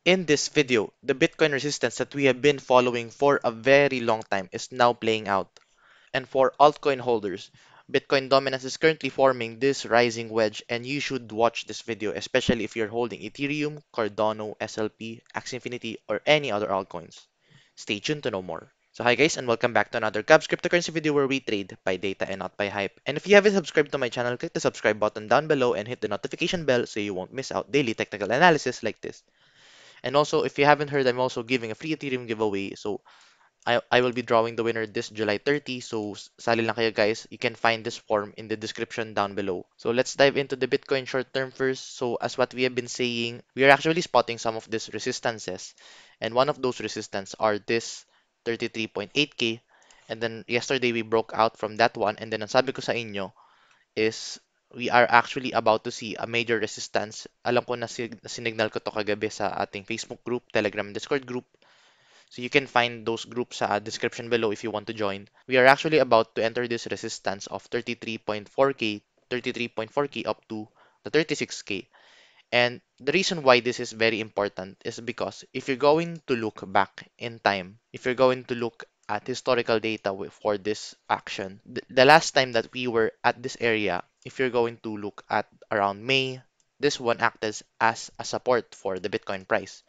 In this video, the Bitcoin resistance that we have been following for a very long time is now playing out. And for altcoin holders, Bitcoin dominance is currently forming this rising wedge, and you should watch this video, especially if you're holding Ethereum, Cardano, SLP, Axie Infinity, or any other altcoins. Stay tuned to know more. So hi guys, and welcome back to another Gab's cryptocurrency video where we trade by data and not by hype. And if you haven't subscribed to my channel, click the subscribe button down below and hit the notification bell so you won't miss out daily technical analysis like this. And also, if you haven't heard, I'm also giving a free Ethereum giveaway. So I will be drawing the winner this July 30. So sali lang kayo guys. You can find this form in the description down below. So let's dive into the Bitcoin short term first. So as what we have been saying, we are actually spotting some of these resistances. And one of those resistance are this 33.8k. And then yesterday we broke out from that one. And then ang sabi ko sa inyo is we are actually about to see a major resistance. Alam ko na sinignal ko to kagabi sa ating Facebook group, Telegram, and Discord group. So you can find those groups sa description below if you want to join. We are actually about to enter this resistance of 33.4k, 33.4k up to the 36k. And the reason why this is very important is because if you're going to look back in time, if you're going to look at historical data for this action, the last time that we were at this area, if you're going to look at around May, this one acted as a support for the Bitcoin price.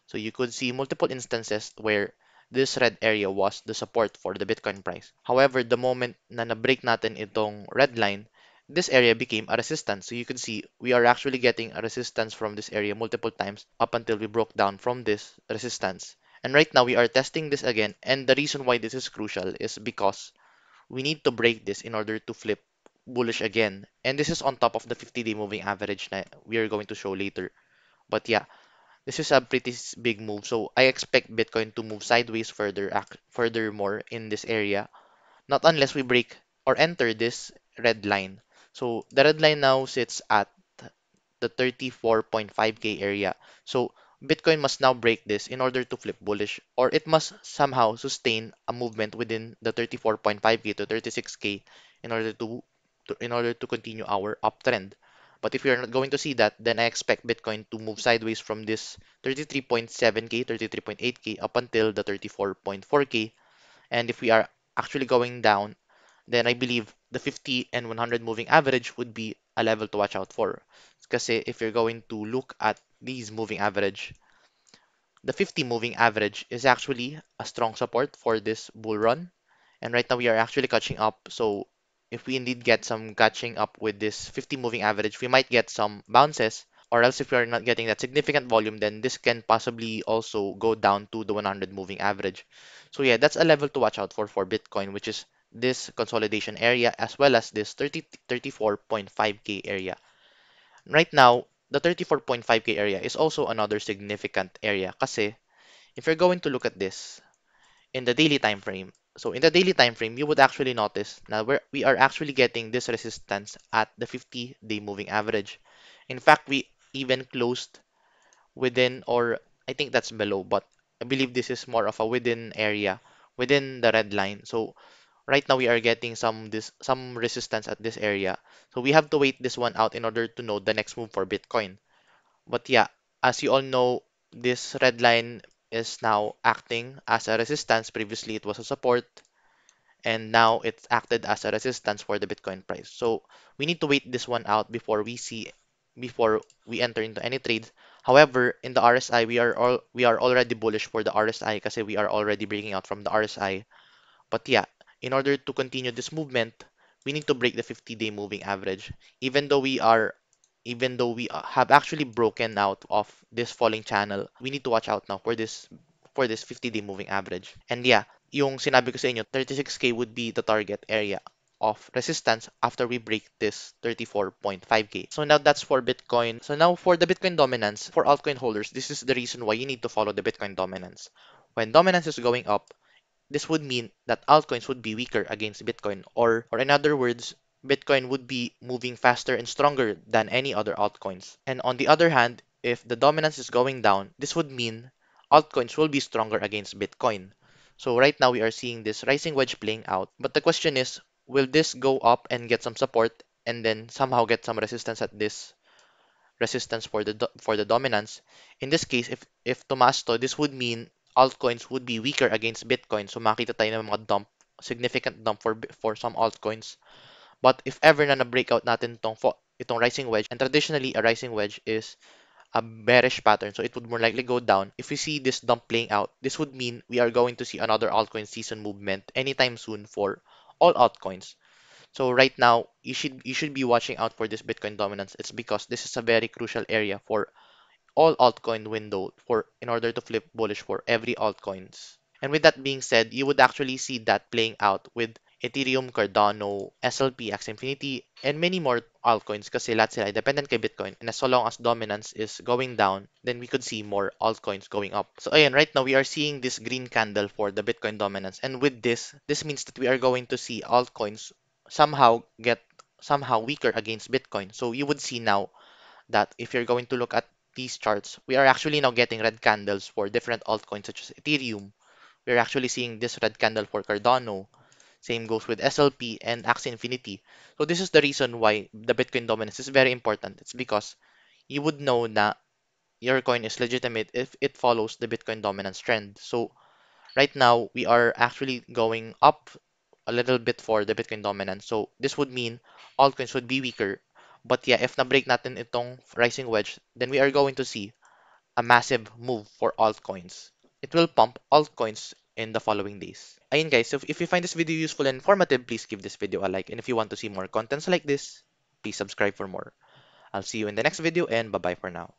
So you could see multiple instances where this red area was the support for the Bitcoin price. However, the moment na na-break natin itong red line, this area became a resistance. So you can see we are actually getting a resistance from this area multiple times up until we broke down from this resistance. And right now we are testing this again. And the reason why this is crucial is because we need to break this in order to flip bullish again. And this is on top of the 50-day moving average that we are going to show later. But yeah, this is a pretty big move. So I expect Bitcoin to move sideways furthermore in this area. Not unless we break or enter this red line. So the red line now sits at the 34.5k area. So Bitcoin must now break this in order to flip bullish, or it must somehow sustain a movement within the 34.5k to 36k in order to continue our uptrend. But if you're not going to see that, then I expect Bitcoin to move sideways from this 33.7k, 33.8k up until the 34.4k. And if we are actually going down, then I believe the 50 and 100 moving average would be a level to watch out for. Kasi if you're going to look at these moving average, the 50 moving average is actually a strong support for this bull run. And right now we are actually catching up. So if we indeed get some catching up with this 50 moving average, we might get some bounces. Or else if we are not getting that significant volume, then this can possibly also go down to the 100 moving average. So yeah, that's a level to watch out for Bitcoin, which is this consolidation area as well as this 34.5k area. Right now, the 34.5k area is also another significant area kasi if you're going to look at this in the daily time frame, so in the daily time frame, you would actually notice now we are actually getting this resistance at the 50-day moving average. In fact, we even closed within, or I think that's below, but I believe this is more of a within area within the red line. So right now we are getting some resistance at this area. So we have to wait this one out in order to know the next move for Bitcoin. But yeah, as you all know, this red line is now acting as a resistance. Previously it was a support, and now it's acted as a resistance for the Bitcoin price. So we need to wait this one out before we enter into any trades. However, in the RSI, we are already bullish for the RSI kasi we are already breaking out from the RSI. But yeah, in order to continue this movement, we need to break the 50-day moving average. Even though we have actually broken out of this falling channel, we need to watch out now for this 50-day moving average. And yeah, yung sinabi ko sa inyo, 36k would be the target area of resistance after we break this 34.5k. So now that's for Bitcoin. So now for the Bitcoin dominance, for altcoin holders, this is the reason why you need to follow the Bitcoin dominance. When dominance is going up, this would mean that altcoins would be weaker against Bitcoin, or in other words, Bitcoin would be moving faster and stronger than any other altcoins. And on the other hand, if the dominance is going down, this would mean altcoins will be stronger against Bitcoin. So right now we are seeing this rising wedge playing out. But the question is, will this go up and get some support and then somehow get some resistance at this resistance for the dominance. In this case, if tumaas to, this would mean altcoins would be weaker against Bitcoin. So makita tayo ng mga dump, significant dump for some altcoins. But if ever na na-breakout natin itong rising wedge, and traditionally a rising wedge is a bearish pattern, so it would more likely go down. If we see this dump playing out, this would mean we are going to see another altcoin season movement anytime soon for all altcoins. So right now, you should be watching out for this Bitcoin dominance. It's because this is a very crucial area for all altcoin window for in order to flip bullish for every altcoins. And with that being said, you would actually see that playing out with Ethereum, Cardano, SLP, Axie Infinity, and many more altcoins kasi lahat sila ay dependent kay Bitcoin. And as so long as dominance is going down, then we could see more altcoins going up. So ayan, right now we are seeing this green candle for the Bitcoin dominance. And with this means that we are going to see altcoins somehow get somehow weaker against Bitcoin. So you would see now that if you're going to look at these charts, we are actually now getting red candles for different altcoins such as Ethereum. We're actually seeing this red candle for Cardano. Same goes with SLP and Axie Infinity. So this is the reason why the Bitcoin dominance is very important. It's because you would know that your coin is legitimate if it follows the Bitcoin dominance trend. So right now, we are actually going up a little bit for the Bitcoin dominance. So this would mean altcoins would be weaker. But yeah, if na-break natin itong rising wedge, then we are going to see a massive move for altcoins. It will pump altcoins in the following days. Ayun guys, so if you find this video useful and informative, please give this video a like. And if you want to see more contents like this, please subscribe for more. I'll see you in the next video and bye-bye for now.